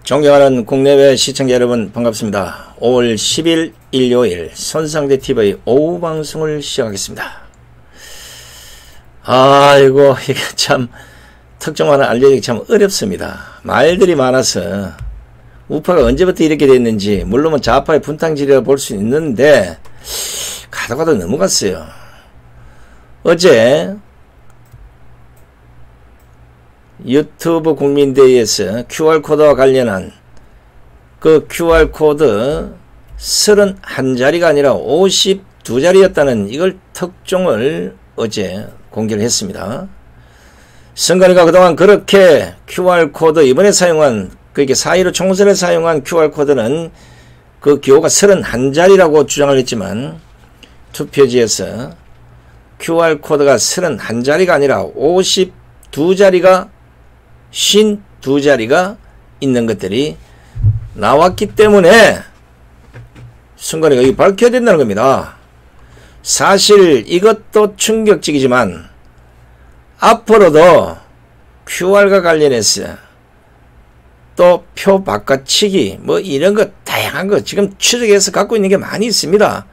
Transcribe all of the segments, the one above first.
존경하는 국내외 시청자 여러분 반갑습니다. 5월 10일 일요일 손상대TV 오후 방송을 시작하겠습니다. 아이고 이게 참 특정 하나 알려주기 참 어렵습니다. 말들이 많아서 우파가 언제부터 이렇게 됐는지 물론 좌파의 분탕질이라 볼 수 있는데 가도 넘어갔어요. 어제 유튜브 국민대회에서 QR코드와 관련한 그 QR코드 31자리가 아니라 52자리였다는 이걸 특종을 어제 공개를 했습니다. 선관위가 그동안 그렇게 QR코드 이번에 사용한 그게 4.15 총선에 사용한 QR코드는 그 기호가 31자리라고 주장을 했지만 투표지에서 QR코드가 31자리가 아니라 52자리가 52자리가 있는 것들이 나왔기 때문에 선관위가 이거 밝혀야 된다는 겁니다. 사실 이것도 충격적이지만 앞으로도 QR과 관련해서 또 표 바꿔치기 뭐 이런 것 다양한 거 지금 추적해서 갖고 있는 게 많이 있습니다.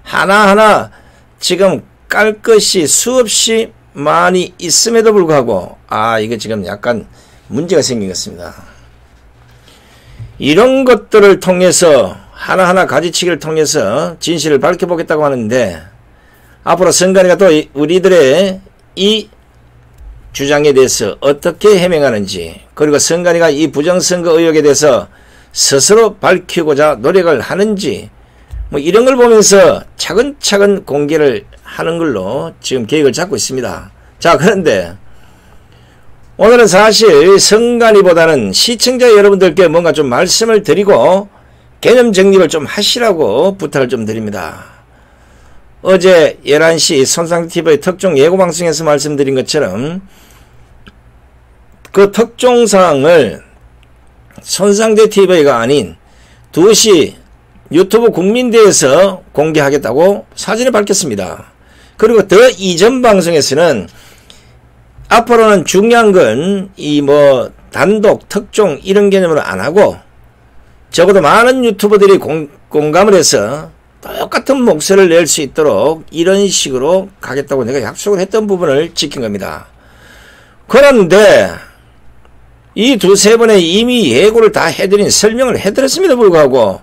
하나하나 지금 깔 것이 수없이 많이 있음에도 불구하고 이거 지금 약간 문제가 생긴 것 같습니다. 이런 것들을 통해서 하나하나 가지치기를 통해서 진실을 밝혀보겠다고 하는데 앞으로 선관위가 또 우리들의 이 주장에 대해서 어떻게 해명하는지 그리고 선관위가 이 부정선거 의혹에 대해서 스스로 밝히고자 노력을 하는지 뭐 이런 걸 보면서 차근차근 공개를 하는 걸로 지금 계획을 잡고 있습니다. 자, 그런데 오늘은 사실 선관위보다는 시청자 여러분들께 뭔가 좀 말씀을 드리고 개념 정립을 좀 하시라고 부탁을 좀 드립니다. 어제 11시 손상TV 특종 예고방송에서 말씀드린 것처럼 그 특종사항을 손상대TV가 아닌 2시 유튜브 국민대에서 공개하겠다고 사전에 밝혔습니다. 그리고 더 이전 방송에서는 앞으로는 중요한 건 이 뭐 단독 특종 이런 개념으로 안 하고 적어도 많은 유튜버들이 공감을 해서 똑같은 목소리를 낼 수 있도록 이런 식으로 가겠다고 내가 약속을 했던 부분을 지킨 겁니다. 그런데 이 두세 번에 이미 예고를 다 해드린 설명을 해드렸음에도 불구하고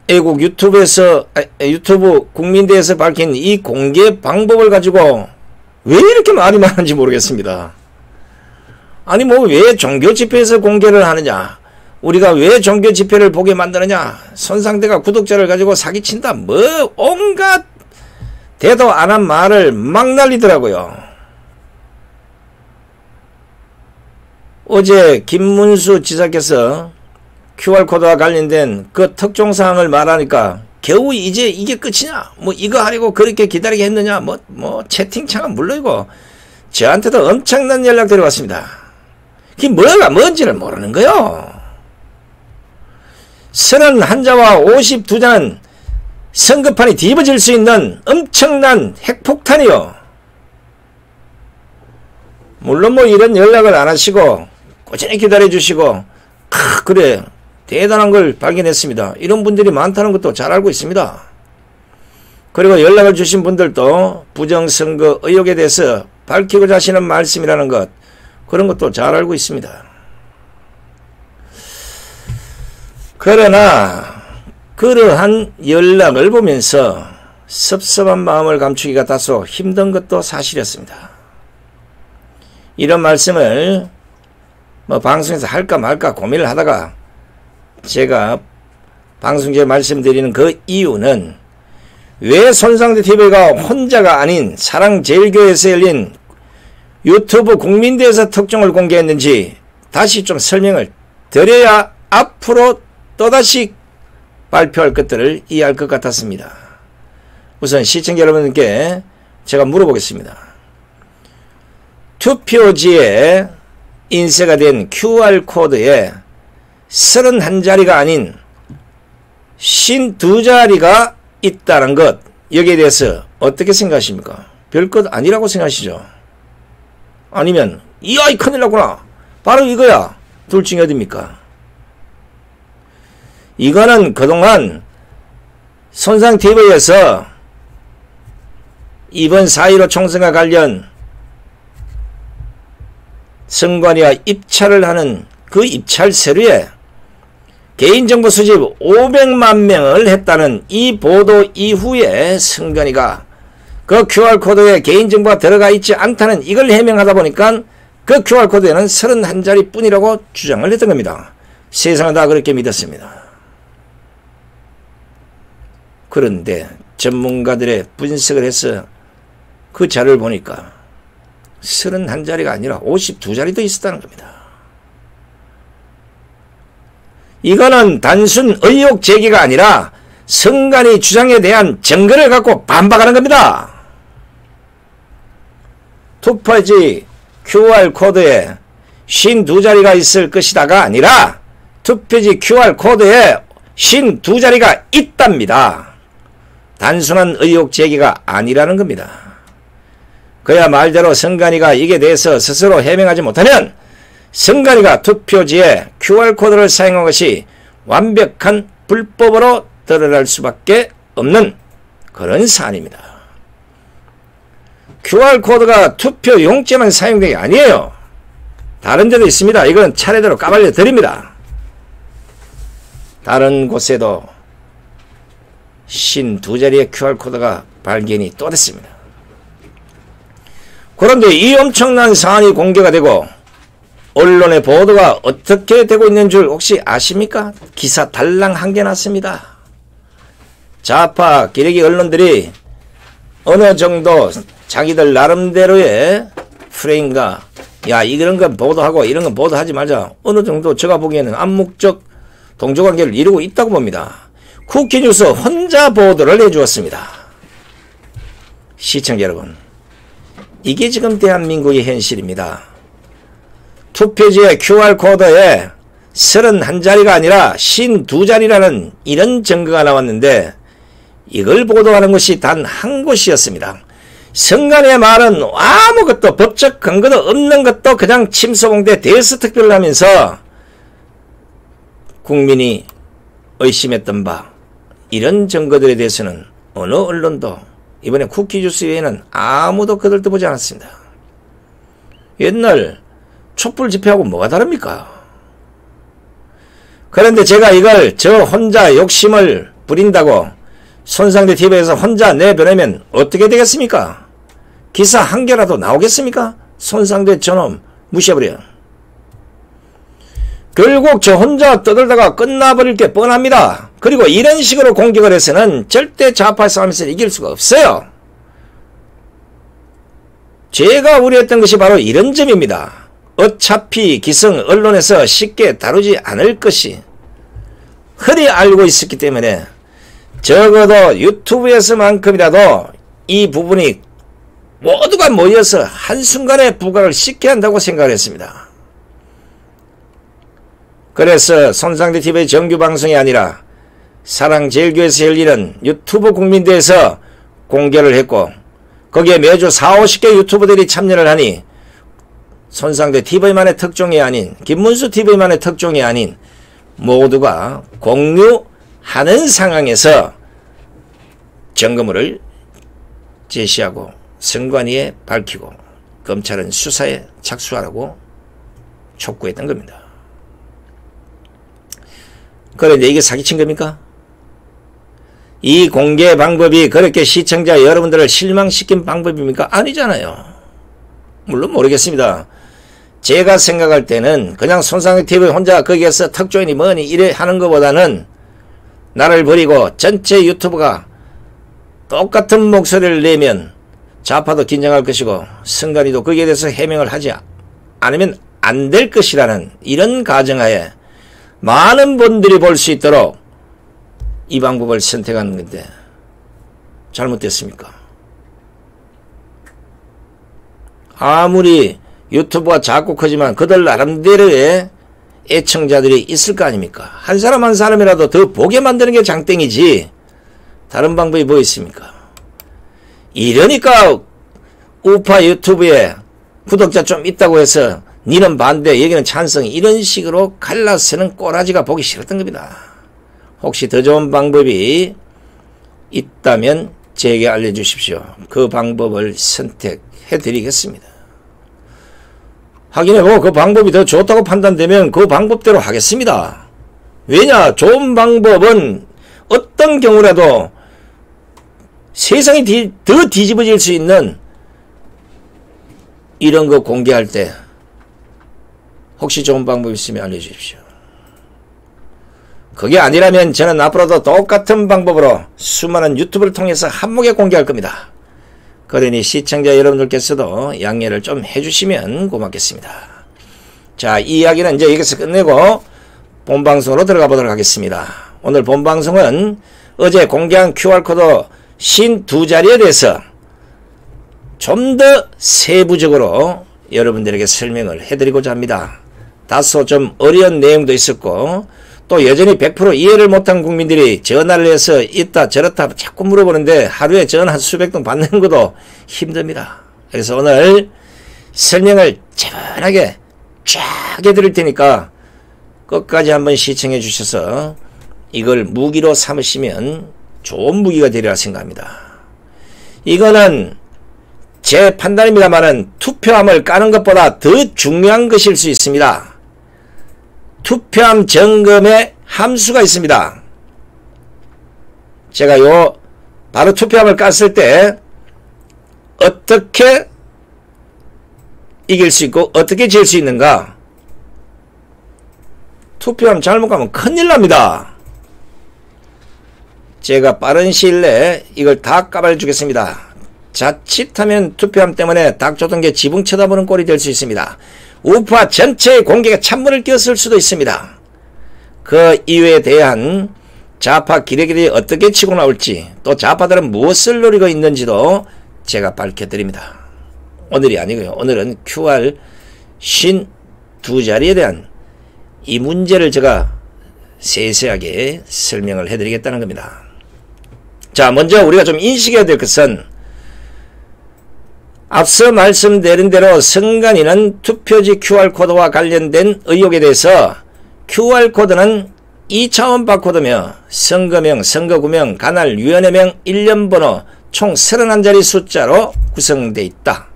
애국 유튜브 국민대에서 밝힌 이 공개 방법을 가지고 왜 이렇게 말이 많은지 모르겠습니다. 아니 뭐 왜 종교 집회에서 공개를 하느냐, 우리가 왜 종교 집회를 보게 만드느냐, 손상대가 구독자를 가지고 사기친다, 뭐 온갖 대도 안 한 말을 막 날리더라고요. 어제 김문수 지사께서 QR코드와 관련된 그 특종사항을 말하니까 겨우 이제 이게 끝이냐, 뭐 이거 하려고 그렇게 기다리게 했느냐, 뭐 채팅창은 물론이고 저한테도 엄청난 연락들이 왔습니다. 그게 뭐가 뭔지를 모르는 거요. 31자와 52자는 선거판이 뒤집어질 수 있는 엄청난 핵폭탄이요. 물론 뭐 이런 연락을 안 하시고 꾸준히 기다려 주시고 그래 대단한 걸 발견했습니다. 이런 분들이 많다는 것도 잘 알고 있습니다. 그리고 연락을 주신 분들도 부정선거 의혹에 대해서 밝히고자 하시는 말씀이라는 것, 그런 것도 잘 알고 있습니다. 그러나 그러한 연락을 보면서 섭섭한 마음을 감추기가 다소 힘든 것도 사실이었습니다. 이런 말씀을 뭐 방송에서 할까 말까 고민을 하다가 제가 방송국에 말씀드리는 그 이유는 왜 손상대TV가 혼자가 아닌 사랑제일교회에서 열린 유튜브 국민대에서 특종을 공개했는지 다시 좀 설명을 드려야 앞으로 또다시 발표할 것들을 이해할 것 같았습니다. 우선 시청자 여러분께 제가 물어보겠습니다. 투표지에 인쇄가 된 QR코드에 31자리가 아닌 52자리가 있다는 것, 여기에 대해서 어떻게 생각하십니까? 별것 아니라고 생각하시죠? 아니면 이야 이 큰일 났구나, 바로 이거야, 둘 중에 어딥니까? 이거는 그동안 손상TV에서 이번 4.15 총선과 관련 선관위와 입찰을 하는 그 입찰 서류에 개인정보 수집 500만 명을 했다는 이 보도 이후에 선관위가 그 QR코드에 개인정보가 들어가 있지 않다는 이걸 해명하다 보니까 그 QR코드에는 31자리 뿐이라고 주장을 했던 겁니다. 세상은 다 그렇게 믿었습니다. 그런데 전문가들의 분석을 해서 그 자료를 보니까 31자리가 아니라 52자리도 있었다는 겁니다. 이거는 단순 의혹 제기가 아니라 선관위 주장에 대한 증거를 갖고 반박하는 겁니다. 투표지 QR코드에 52자리가 있을 것이다가 아니라 투표지 QR코드에 52자리가 있답니다. 단순한 의혹 제기가 아니라는 겁니다. 그야 말대로 선관위가 이게 대해서 스스로 해명하지 못하면 선관위가 투표지에 QR코드를 사용한 것이 완벽한 불법으로 드러날 수밖에 없는 그런 사안입니다. QR코드가 투표 용지에만 사용된 게 아니에요. 다른 데도 있습니다. 이건 차례대로 까발려 드립니다. 다른 곳에도 52자리의 QR코드가 발견이 또 됐습니다. 그런데 이 엄청난 사안이 공개가 되고 언론의 보도가 어떻게 되고 있는 줄 혹시 아십니까? 기사 달랑 한 개 났습니다. 좌파 기레기 언론들이 어느 정도 자기들 나름대로의 프레임과 야 이런 건 보도하고 이런 건 보도하지 말자 어느 정도 제가 보기에는 암묵적 동조관계를 이루고 있다고 봅니다. 쿠키뉴스 혼자 보도를 해주었습니다. 시청자 여러분, 이게 지금 대한민국의 현실입니다. 투표지의 QR코드에 31자리가 아니라 52자리라는 이런 증거가 나왔는데 이걸 보도하는 것이 단 한 곳이었습니다. 선관위의 말은 아무것도 법적 근거도 없는 것도 그냥 침소봉대 대수특별을 하면서 국민이 의심했던 바 이런 증거들에 대해서는 어느 언론도 이번에 쿠키뉴스 외에는 아무도 거들떠보지 않았습니다. 옛날 촛불 집회하고 뭐가 다릅니까? 그런데 제가 이걸 저 혼자 욕심을 부린다고 손상대 TV에서 혼자 내보내면 어떻게 되겠습니까? 기사 한 개라도 나오겠습니까? 손상대 저놈 무시해버려. 결국 저 혼자 떠들다가 끝나버릴 게 뻔합니다. 그리고 이런 식으로 공격을 해서는 절대 좌파 싸움에서 이길 수가 없어요. 제가 우려했던 것이 바로 이런 점입니다. 어차피 기성 언론에서 쉽게 다루지 않을 것이 흔히 알고 있었기 때문에 적어도 유튜브에서만큼이라도 이 부분이 모두가 모여서 한순간에 부각을 시켜야 한다고 생각을 했습니다. 그래서 손상대TV 정규방송이 아니라 사랑제일교회에서 열리는 유튜브 국민대회에서 공개를 했고 거기에 매주 40~50개 유튜버들이 참여를 하니 손상대TV만의 특종이 아닌 김문수TV만의 특종이 아닌 모두가 공유하는 상황에서 증거물을 제시하고 선관위에 밝히고 검찰은 수사에 착수하라고 촉구했던 겁니다. 그런데 이게 사기친 겁니까? 이 공개 방법이 그렇게 시청자 여러분들을 실망시킨 방법입니까? 아니잖아요. 물론 모르겠습니다. 제가 생각할 때는 그냥 손상TV 혼자 거기에서 특조인이 뭐니 이래 하는 것보다는 나를 버리고 전체 유튜브가 똑같은 목소리를 내면 좌파도 긴장할 것이고 선관위도 거기에 대해서 해명을 하지 않으면 안 될 것이라는 이런 가정하에 많은 분들이 볼 수 있도록 이 방법을 선택하는 건데 잘못됐습니까? 아무리 유튜브가 작고 크지만 그들 나름대로의 애청자들이 있을 거 아닙니까? 한 사람 한 사람이라도 더 보게 만드는 게 장땡이지 다른 방법이 뭐 있습니까? 이러니까 우파 유튜브에 구독자 좀 있다고 해서 니는 반대, 여기는 찬성, 이런 식으로 갈라서는 꼬라지가 보기 싫었던 겁니다. 혹시 더 좋은 방법이 있다면 제게 알려주십시오. 그 방법을 선택해 드리겠습니다. 확인해보고 그 방법이 더 좋다고 판단되면 그 방법대로 하겠습니다. 왜냐? 좋은 방법은 어떤 경우라도 세상이 더 뒤집어질 수 있는 이런 거 공개할 때 혹시 좋은 방법이 있으면 알려주십시오. 그게 아니라면 저는 앞으로도 똑같은 방법으로 수많은 유튜브를 통해서 한목에 공개할 겁니다. 그러니 시청자 여러분들께서도 양해를 좀 해주시면 고맙겠습니다. 자, 이 이야기는 이제 여기서 끝내고 본방송으로 들어가 보도록 하겠습니다. 오늘 본방송은 어제 공개한 QR코드 52자리에 대해서 좀 더 세부적으로 여러분들에게 설명을 해드리고자 합니다. 다소 좀 어려운 내용도 있었고 또 여전히 100% 이해를 못한 국민들이 전화를 해서 있다 저렇다 자꾸 물어보는데 하루에 전화 수백 통 받는 것도 힘듭니다. 그래서 오늘 설명을 차분하게 쫙 해드릴 테니까 끝까지 한번 시청해 주셔서 이걸 무기로 삼으시면 좋은 무기가 되리라 생각합니다. 이거는 제 판단입니다만은 투표함을 까는 것보다 더 중요한 것일 수 있습니다. 투표함 점검에 함수가 있습니다. 제가 바로 투표함을 깠을 때 어떻게 이길 수 있고 어떻게 질 수 있는가? 투표함 잘못 가면 큰일 납니다. 제가 빠른 시일 내에 이걸 다 까발 주겠습니다. 자칫하면 투표함 때문에 닭 쫓은 게 지붕 쳐다보는 꼴이 될 수 있습니다. 우파 전체의 공개가 찬물을 끼었을 수도 있습니다. 그 이유에 대한 좌파 기레기들이 어떻게 치고 나올지 또 좌파들은 무엇을 노리고 있는지도 제가 밝혀드립니다. 오늘이 아니고요. 오늘은 QR 52자리에 대한 이 문제를 제가 세세하게 설명을 해드리겠다는 겁니다. 자, 먼저 우리가 좀 인식해야 될 것은 앞서 말씀드린 대로 선관위는 투표지 QR코드와 관련된 의혹에 대해서 QR코드는 2차원 바코드며 선거명, 선거구명, 관할, 위원회명, 일련번호 총 31자리 숫자로 구성되어 있다.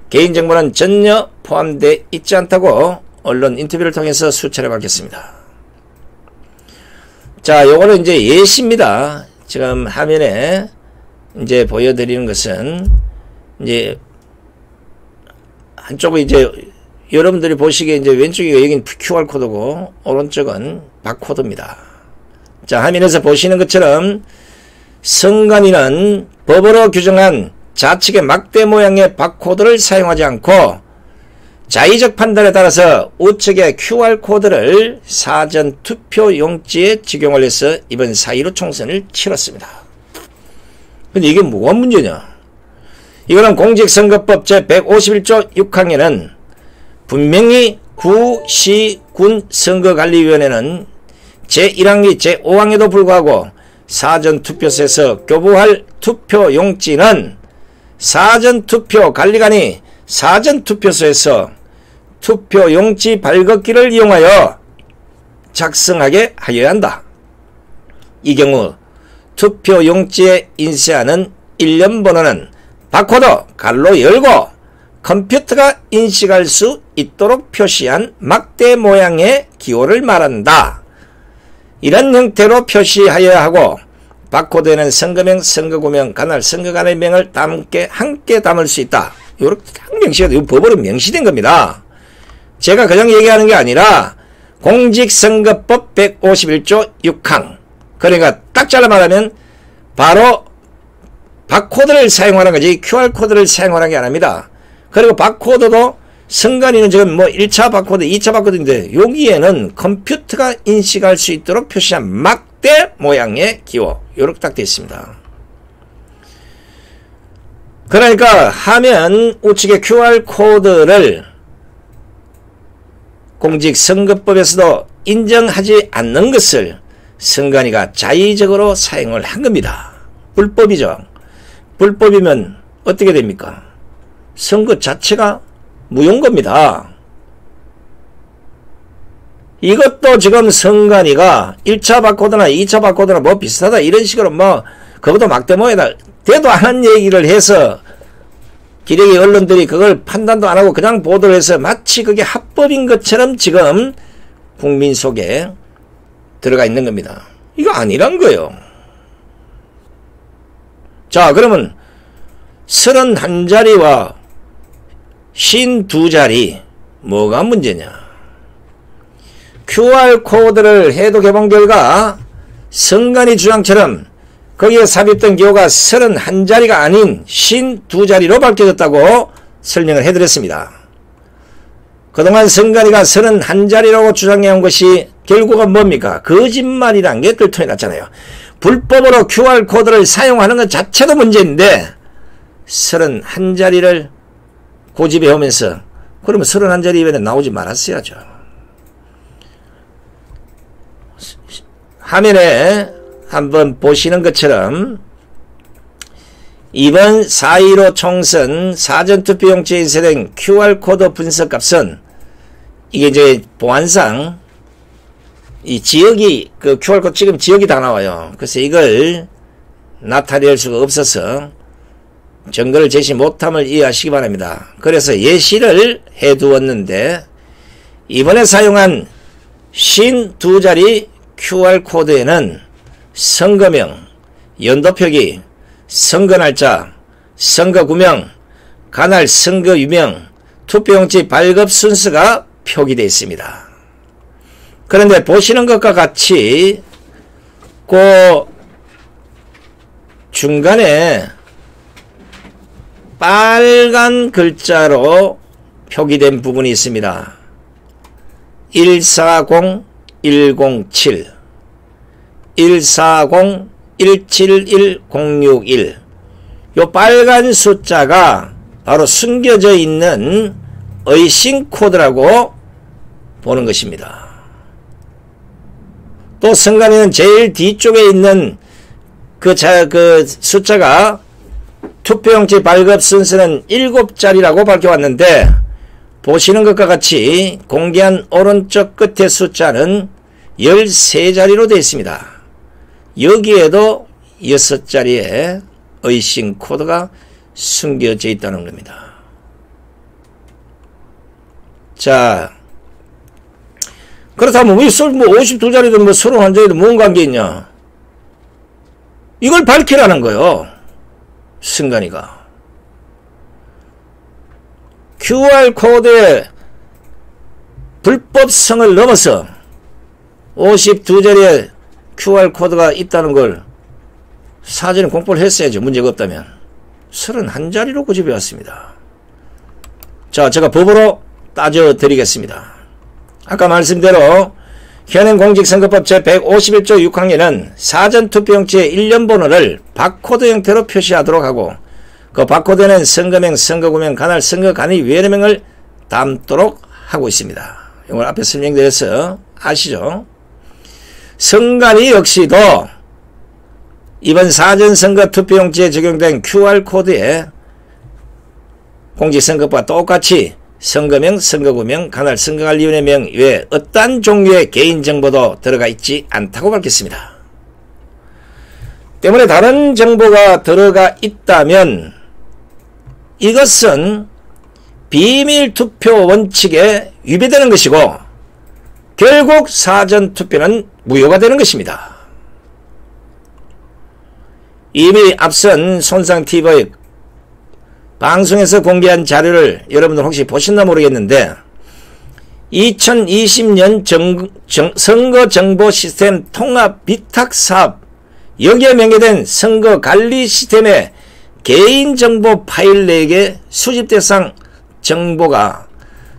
개인정보는 전혀 포함되어 있지 않다고 언론 인터뷰를 통해서 수차례 밝혔습니다. 자, 요거는 이제 예시입니다. 지금 화면에 이제 보여드리는 것은 이제 한쪽은 이제 여러분들이 보시기에 이제 왼쪽이 여긴 QR코드고 오른쪽은 바코드입니다. 자, 화면에서 보시는 것처럼 선관위는 법으로 규정한 좌측의 막대 모양의 바코드를 사용하지 않고 자의적 판단에 따라서 우측의 QR코드를 사전 투표 용지에 적용을 해서 이번 4.15 총선을 치렀습니다. 근데 이게 뭐가 문제냐? 이거는 공직선거법 제151조 6항에는 분명히 구, 시, 군 선거관리위원회는 제1항이 제5항에도 불구하고 사전투표소에서 교부할 투표용지는 사전투표관리관이 사전투표소에서 투표용지 발급기를 이용하여 작성하게 하여야 한다. 이 경우 투표용지에 인쇄하는 일련번호는 바코드 갈로 열고 컴퓨터가 인식할 수 있도록 표시한 막대 모양의 기호를 말한다. 이런 형태로 표시하여야 하고 바코드에는 선거명, 선거구명, 관할, 선거관할명을 함께 담을 수 있다. 이렇게 딱 명시가 되고 법으로 명시된 겁니다. 제가 그냥 얘기하는 게 아니라 공직선거법 151조 6항. 그러니까 딱 잘라 말하면 바로 바코드를 사용하는 거지 QR코드를 사용하는 게 아닙니다. 그리고 바코드도 선관위는 지금 뭐 1차 바코드, 2차 바코드인데 여기에는 컴퓨터가 인식할 수 있도록 표시한 막대 모양의 기호 이렇게 딱 되어 있습니다. 그러니까 화면 우측의 QR코드를 공직선거법에서도 인정하지 않는 것을 선관위가 자의적으로 사용을 한 겁니다. 불법이죠. 불법이면 어떻게 됩니까? 선거 자체가 무효인 겁니다. 이것도 지금 선관위가 1차 바코드나 2차 바코드나 뭐 비슷하다 이런 식으로 뭐 그것도 막대모에다 대도 안 한 얘기를 해서 기레기 언론들이 그걸 판단도 안 하고 그냥 보도를 해서 마치 그게 합법인 것처럼 지금 국민 속에 들어가 있는 겁니다. 이거 아니란 거예요. 자, 그러면 31자리와 52자리 뭐가 문제냐? QR코드를 해도 개봉 결과 선관위 주장처럼 거기에 삽입된 기호가 31자리가 아닌 52자리로 밝혀졌다고 설명을 해드렸습니다. 그동안 선관위가 31자리라고 주장해온 것이 결국은 뭡니까? 거짓말이란 게 들통이 났잖아요. 불법으로 QR코드를 사용하는 것 자체도 문제인데 31자리를 고집해 오면서 그러면 31자리 이번에 나오지 말았어야죠. 화면에 한번 보시는 것처럼 이번 4.15 총선 사전투표용지에 인쇄된 QR코드 분석값은 이게 이제 보안상 이 지역이 그 QR코드 지금 지역이 다 나와요. 그래서 이걸 나타낼 수가 없어서 증거를 제시 못함을 이해하시기 바랍니다. 그래서 예시를 해두었는데 이번에 사용한 52자리 QR코드에는 선거명, 연도표기, 선거날짜, 선거구명, 관할 선거유명, 투표용지 발급 순서가 표기되어 있습니다. 그런데 보시는 것과 같이 그 중간에 빨간 글자로 표기된 부분이 있습니다. 140107 140-171-061 요 빨간 숫자가 바로 숨겨져 있는 의심 코드라고 보는 것입니다. 또 선관위는 제일 뒤쪽에 있는 그 숫자가 투표용지 발급 순서는 7자리라고 밝혀왔는데 보시는 것과 같이 공개한 오른쪽 끝의 숫자는 13자리로 되어 있습니다. 여기에도 6자리의 의심 코드가 숨겨져 있다는 겁니다. 자, 그렇다면 왜 52자리든 뭐 31자리든 뭔 관계 있냐? 이걸 밝히라는 거예요. 선관위가. QR코드의 불법성을 넘어서 52자리의 QR코드가 있다는 걸 사전에 공포를 했어야죠. 문제가 없다면. 31자리로 고집해 왔습니다. 자, 제가 법으로 따져드리겠습니다. 아까 말씀대로 현행 공직선거법 제151조 6항에는 사전투표용지의 일련 번호를 바코드 형태로 표시하도록 하고 그 바코드는 선거명, 선거구명, 관할 선거관리위원회명을 담도록 하고 있습니다. 이걸 앞에 설명드려서 아시죠? 선관위 역시도 이번 사전선거 투표용지에 적용된 QR코드에 공직선거법과 똑같이 선거명, 선거구명, 관할 선거관리위원회명 외에 어떠한 종류의 개인정보도 들어가 있지 않다고 밝혔습니다. 때문에 다른 정보가 들어가 있다면 이것은 비밀투표 원칙에 위배되는 것이고 결국 사전투표는 무효가 되는 것입니다. 이미 앞선 손상TV의 방송에서 공개한 자료를 여러분들 혹시 보셨나 모르겠는데 2020년 선거정보시스템 통합 비탁사업 여기에 명기된 선거관리 시스템의 개인정보 파일 내에 수집 대상 정보가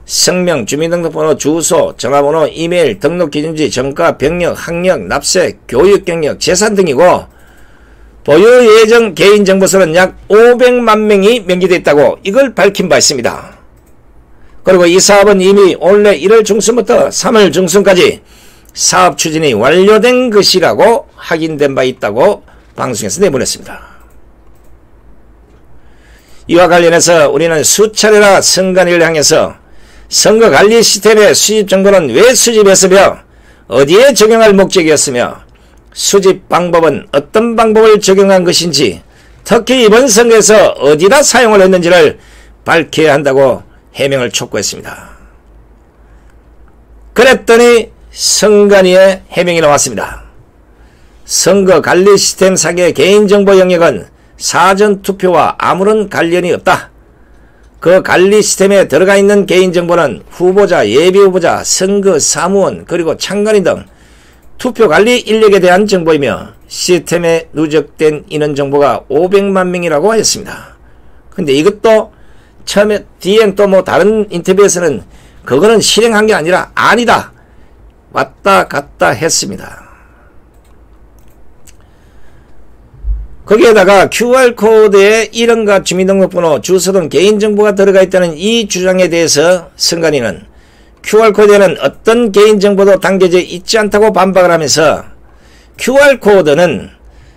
성명, 주민등록번호, 주소, 전화번호, 이메일, 등록기준지, 정가, 병력, 학력, 납세, 교육 경력, 재산 등이고 보유 예정 개인정보서는 약 500만 명이 명기되어 있다고 이걸 밝힌 바 있습니다. 그리고 이 사업은 이미 올해 1월 중순부터 3월 중순까지 사업 추진이 완료된 것이라고 확인된 바 있다고 방송에서 내보냈습니다. 이와 관련해서 우리는 수차례나 선관위를 향해서 선거관리 시스템의 수집 정보는 왜 수집했으며 어디에 적용할 목적이었으며 수집 방법은 어떤 방법을 적용한 것인지 특히 이번 선거에서 어디다 사용을 했는지를 밝혀야 한다고 해명을 촉구했습니다. 그랬더니 선관위의 해명이 나왔습니다. 선거관리 시스템 상의 개인정보 영역은 사전투표와 아무런 관련이 없다. 그 관리 시스템에 들어가 있는 개인정보는 후보자, 예비후보자, 선거사무원 그리고 참관인 등 투표관리 인력에 대한 정보이며 시스템에 누적된 인원정보가 500만 명이라고 하였습니다. 근데 이것도 처음에 뒤엔 또 뭐 다른 인터뷰에서는 그거는 실행한 게 아니라 아니다. 왔다 갔다 했습니다. 거기에다가 QR코드에 이름과 주민등록번호, 주소 등 개인정보가 들어가 있다는 이 주장에 대해서 선관위는 QR코드에는 어떤 개인정보도 담겨져 있지 않다고 반박을 하면서 QR코드는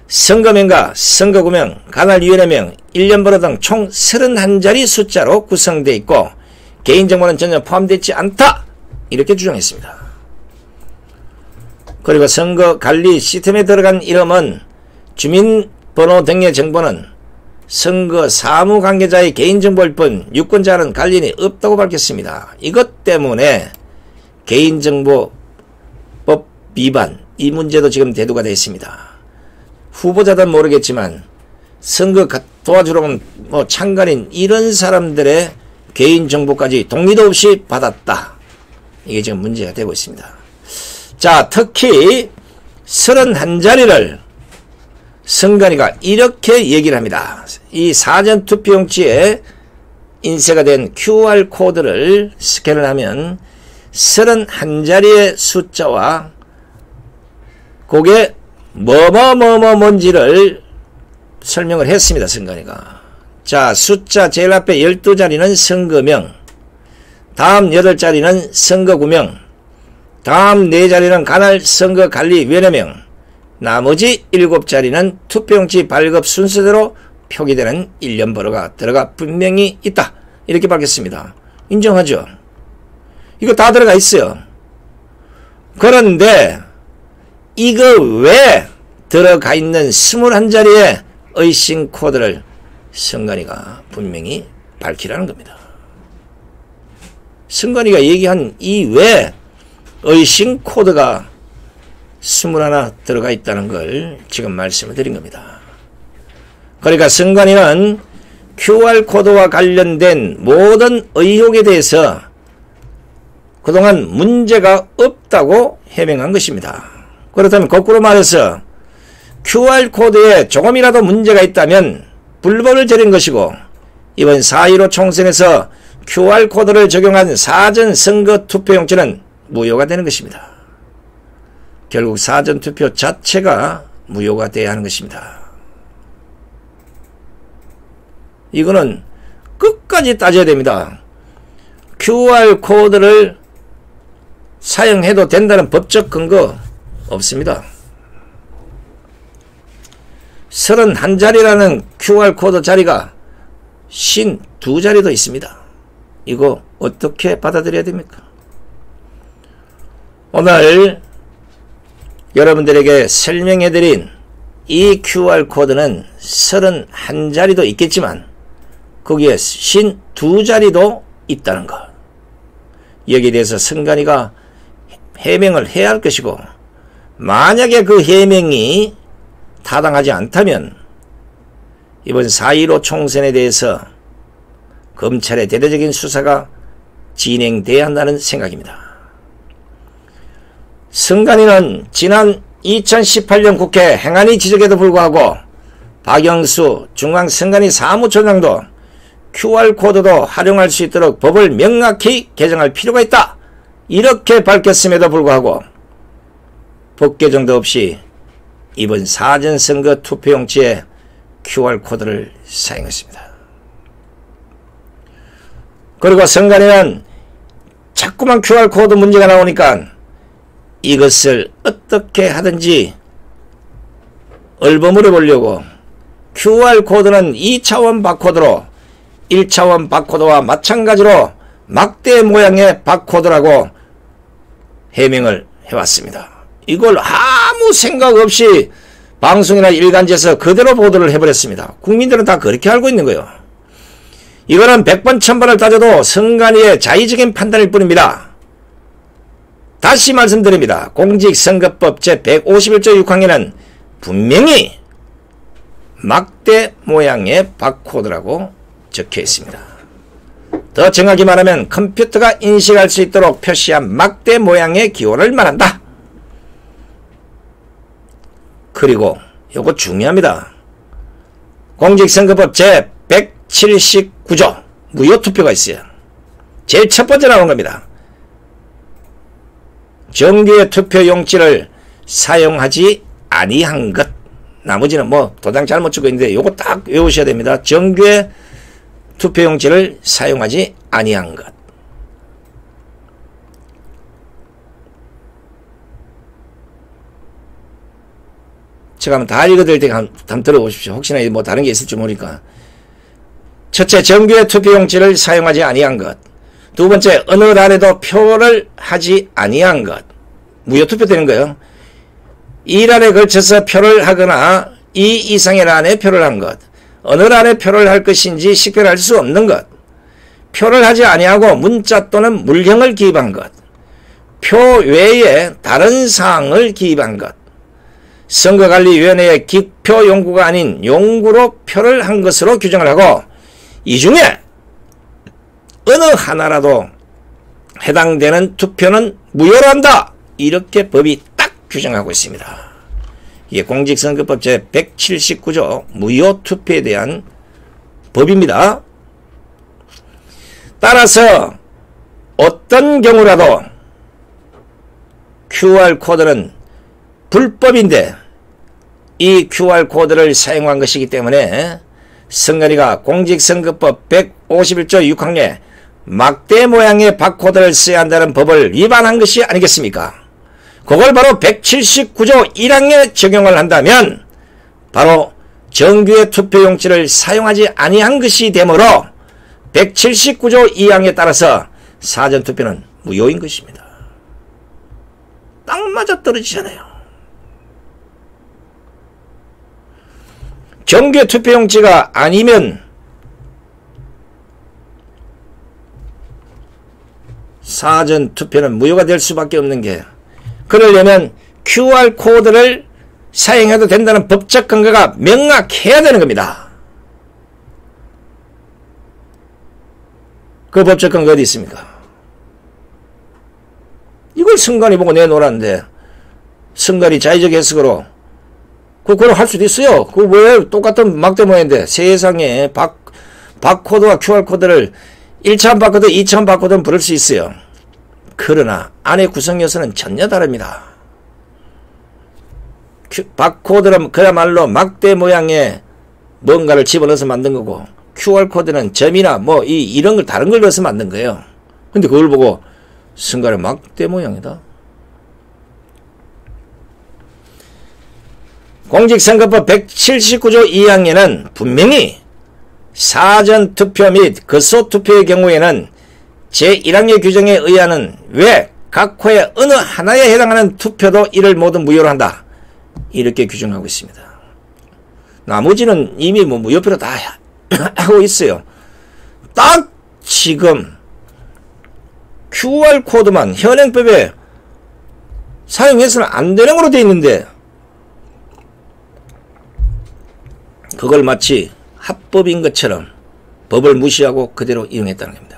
선거명과 선거구명, 관할위원회명, 1년번호 등 총 31자리 숫자로 구성되어 있고 개인정보는 전혀 포함되어 있지 않다. 이렇게 주장했습니다. 그리고 선거관리 시스템에 들어간 이름은 주민번호 등의 정보는 선거 사무 관계자의 개인정보일 뿐 유권자는 관련이 없다고 밝혔습니다. 이것 때문에 개인정보법 위반 이 문제도 지금 대두가 되어 있습니다. 후보자든 모르겠지만 선거 도와주러 온 참관인 이런 사람들의 개인정보까지 동의도 없이 받았다. 이게 지금 문제가 되고 있습니다. 자, 특히 31자리를 선관위가 이렇게 얘기를 합니다. 이 사전투표용지에 인쇄가 된 QR코드를 스캔을 하면 31자리의 숫자와 그게 뭔지를 설명을 했습니다. 선관위가. 자, 숫자 제일 앞에 12자리는 선거명, 다음 8자리는 선거구명, 다음 4자리는 관할 선거관리위원회명, 나머지 7자리는 투표용지 발급 순서대로 표기되는 1년번호가 들어가 분명히 있다. 이렇게 밝혔습니다. 인정하죠? 이거 다 들어가 있어요. 그런데 이거 외에 들어가 있는 21자리의 의심 코드를 선관위가 분명히 밝히라는 겁니다. 선관위가 얘기한 이 외에 의심 코드가 21 들어가 있다는 걸 지금 말씀을 드린 겁니다. 그러니까 선관위는 QR코드와 관련된 모든 의혹에 대해서 그동안 문제가 없다고 해명한 것입니다. 그렇다면 거꾸로 말해서 QR코드에 조금이라도 문제가 있다면 불법을 저린 것이고 이번 4.15 총선에서 QR코드를 적용한 사전선거 투표용지는 무효가 되는 것입니다. 결국 사전투표 자체가 무효가 돼야 하는 것입니다. 이거는 끝까지 따져야 됩니다. QR코드를 사용해도 된다는 법적 근거 없습니다. 31자리라는 QR코드 자리가 52자리도 있습니다. 이거 어떻게 받아들여야 됩니까? 오늘 여러분들에게 설명해드린 이 QR코드는 31자리도 있겠지만 거기에 52자리도 있다는 것. 여기에 대해서 선관위가 해명을 해야 할 것이고 만약에 그 해명이 타당하지 않다면 이번 4.15 총선에 대해서 검찰의 대대적인 수사가 진행돼야 한다는 생각입니다. 선관위는 지난 2018년 국회 행안위 지적에도 불구하고 박영수 중앙선관위 사무총장도 QR코드도 활용할 수 있도록 법을 명확히 개정할 필요가 있다. 이렇게 밝혔음에도 불구하고 법 개정도 없이 이번 사전선거 투표용지에 QR코드를 사용했습니다. 그리고 선관위는 자꾸만 QR코드 문제가 나오니까 이것을 어떻게 하든지 얼버무려 보려고 QR코드는 2차원 바코드로 1차원 바코드와 마찬가지로 막대 모양의 바코드라고 해명을 해왔습니다. 이걸 아무 생각 없이 방송이나 일간지에서 그대로 보도를 해버렸습니다. 국민들은 다 그렇게 알고 있는 거예요. 이거는 100번 1000번을 따져도 선관위의 자의적인 판단일 뿐입니다. 다시 말씀드립니다. 공직선거법 제151조 6항에는 분명히 막대 모양의 바코드라고 적혀 있습니다. 더 정확히 말하면 컴퓨터가 인식할 수 있도록 표시한 막대 모양의 기호를 말한다. 그리고 요거 중요합니다. 공직선거법 제179조 무효투표가 있어요. 제일 첫 번째 나온 겁니다. 정규의 투표용지를 사용하지 아니한 것. 나머지는 뭐 도장 잘못 찍고 있는데 요거 딱 외우셔야 됩니다. 정규의 투표용지를 사용하지 아니한 것. 제가 한번 다 읽어드릴 테니까 한번 들어보십시오. 혹시나 뭐 다른 게 있을지 모르니까. 첫째, 정규의 투표용지를 사용하지 아니한 것. 두 번째, 어느 날에도 표를 하지 아니한 것. 무효투표 되는 거예요. 이 날에 걸쳐서 표를 하거나 이 이상의 란에 표를 한 것. 어느 날에 표를 할 것인지 식별할 수 없는 것. 표를 하지 아니하고 문자 또는 물형을 기입한 것. 표 외에 다른 사항을 기입한 것. 선거관리위원회의 기표 용구가 아닌 용구로 표를 한 것으로 규정을 하고 이 중에 어느 하나라도 해당되는 투표는 무효로 한다. 이렇게 법이 딱 규정하고 있습니다. 이게 공직선거법 제179조 무효투표에 대한 법입니다. 따라서 어떤 경우라도 QR코드는 불법인데 이 QR코드를 사용한 것이기 때문에 선관위가 공직선거법 151조 6항에 막대 모양의 바코드를 써야 한다는 법을 위반한 것이 아니겠습니까? 그걸 바로 179조 1항에 적용을 한다면 바로 정규의 투표용지를 사용하지 아니한 것이 되므로 179조 2항에 따라서 사전투표는 무효인 것입니다. 딱 맞아 떨어지잖아요. 정규 투표용지가 아니면 사전투표는 무효가 될 수밖에 없는 게, 그러려면 QR코드를 사용해도 된다는 법적 근거가 명확해야 되는 겁니다. 그 법적 근거 어디 있습니까? 이걸 선관위 보고 내놓으라는데 선관위 자의적 해석으로 그걸 할 수도 있어요. 그거 왜 똑같은 막대 모양인데 세상에 바코드와 QR코드를 1차원 바코드, 2차원 바코드는 부를 수 있어요. 그러나 안의 구성 요소는 전혀 다릅니다. 바코드는 그야말로 막대 모양의 뭔가를 집어넣어서 만든 거고 QR코드는 점이나 뭐 이런 걸 다른 걸 넣어서 만든 거예요. 근데 그걸 보고 선관위 막대 모양이다. 공직선거법 179조 2항에는 분명히 사전투표 및 거소투표의 경우에는 제1항의 규정에 의하는 외 각 호의 어느 하나에 해당하는 투표도 이를 모두 무효로 한다. 이렇게 규정하고 있습니다. 나머지는 이미 뭐 무효표로 다 하고 있어요. 딱 지금 QR코드만 현행법에 사용해서는 안 되는 걸로 되어 있는데 그걸 마치 합법인 것처럼 법을 무시하고 그대로 이용했다는 겁니다.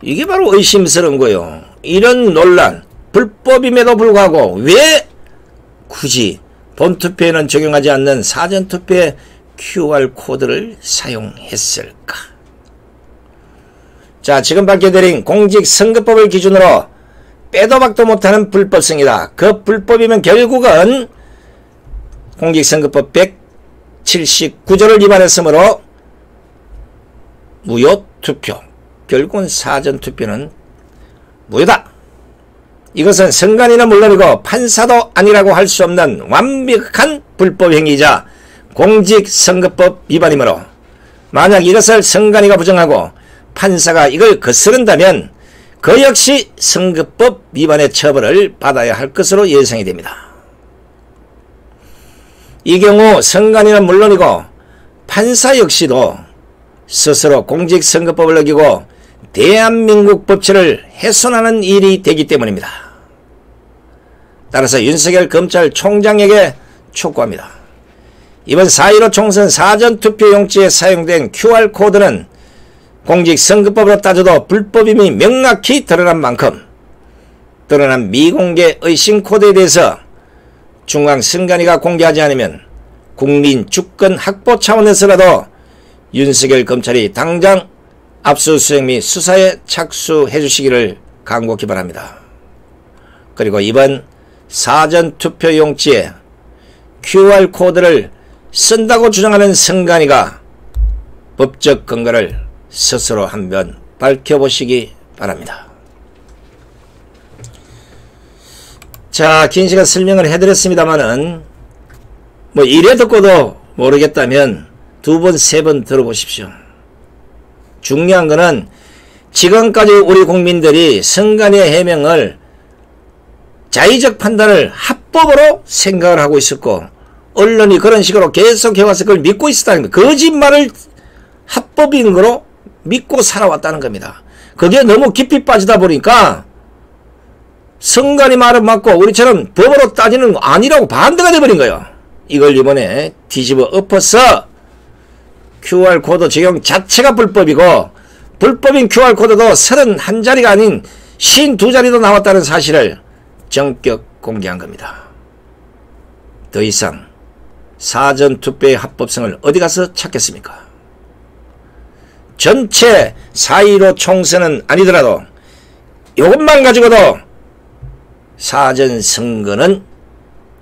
이게 바로 의심스러운 거예요. 이런 논란, 불법임에도 불구하고 왜 굳이 본투표에는 적용하지 않는 사전투표에 QR코드를 사용했을까? 자, 지금 밝혀드린 공직선거법을 기준으로 빼도 박도 못하는 불법성이다. 그 불법이면 결국은 공직선거법 179조를 위반했으므로 무효투표, 결국은 사전투표는 무효다. 이것은 선관위는 물론이고 판사도 아니라고 할 수 없는 완벽한 불법행위이자 공직선거법 위반이므로 만약 이것을 선관위가 부정하고 판사가 이걸 거스른다면 그 역시 선거법 위반의 처벌을 받아야 할 것으로 예상이 됩니다. 이 경우 선관위는 물론이고 판사 역시도 스스로 공직선거법을 어기고 대한민국 법치를 훼손하는 일이 되기 때문입니다. 따라서 윤석열 검찰총장에게 촉구합니다. 이번 4.15 총선 사전투표용지에 사용된 QR코드는 공직선거법으로 따져도 불법임이 명확히 드러난 만큼 드러난 미공개 의심코드에 대해서 중앙선관위가 공개하지 않으면 국민 주권 확보 차원에서라도 윤석열 검찰이 당장 압수수색 및 수사에 착수해 주시기를 간곡히 바랍니다. 그리고 이번 사전투표용지에 QR코드를 쓴다고 주장하는 선관위가 법적 근거를 스스로 한번 밝혀보시기 바랍니다. 자, 긴 시간 설명을 해드렸습니다만은 뭐 이래 듣고도 모르겠다면 두 번, 세 번 들어보십시오. 중요한 거는 지금까지 우리 국민들이 선관위의 해명을 자의적 판단을 합법으로 생각을 하고 있었고 언론이 그런 식으로 계속 해와서 그걸 믿고 있었다는 겁니다. 거짓말을 합법인 거로 믿고 살아왔다는 겁니다. 그게 너무 깊이 빠지다 보니까 선관위 말은 맞고 우리처럼 법으로 따지는 거 아니라고 반대가 돼버린 거예요. 이걸 이번에 뒤집어 엎어서 QR코드 적용 자체가 불법이고 불법인 QR코드도 31자리가 아닌 52자리도 나왔다는 사실을 전격 공개한 겁니다. 더 이상 사전투표의 합법성을 어디 가서 찾겠습니까? 전체 4.15 총선은 아니더라도 이것만 가지고도 사전선거는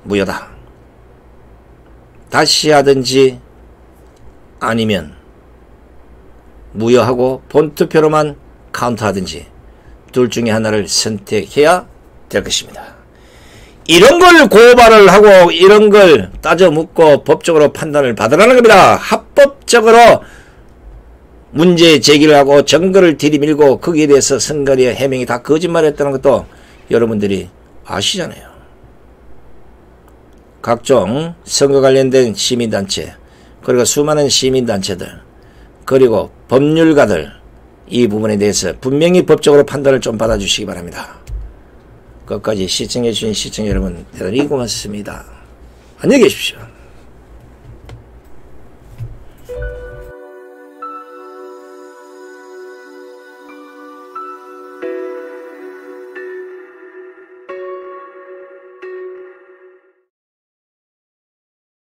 무효다. 다시 하든지 아니면 무효하고 본투표로만 카운트하든지 둘 중에 하나를 선택해야 될 것입니다. 이런 걸 고발을 하고 이런 걸 따져 묻고 법적으로 판단을 받으라는 겁니다. 합법적으로 문제 제기를 하고 증거를 들이밀고 거기에 대해서 선관위의 해명이 다 거짓말이었다는 것도 여러분들이 아시잖아요. 각종 선거 관련된 시민단체 그리고 수많은 시민단체들 그리고 법률가들 이 부분에 대해서 분명히 법적으로 판단을 좀 받아주시기 바랍니다. 끝까지 시청해주신 시청자 여러분 대단히 고맙습니다. 안녕히 계십시오.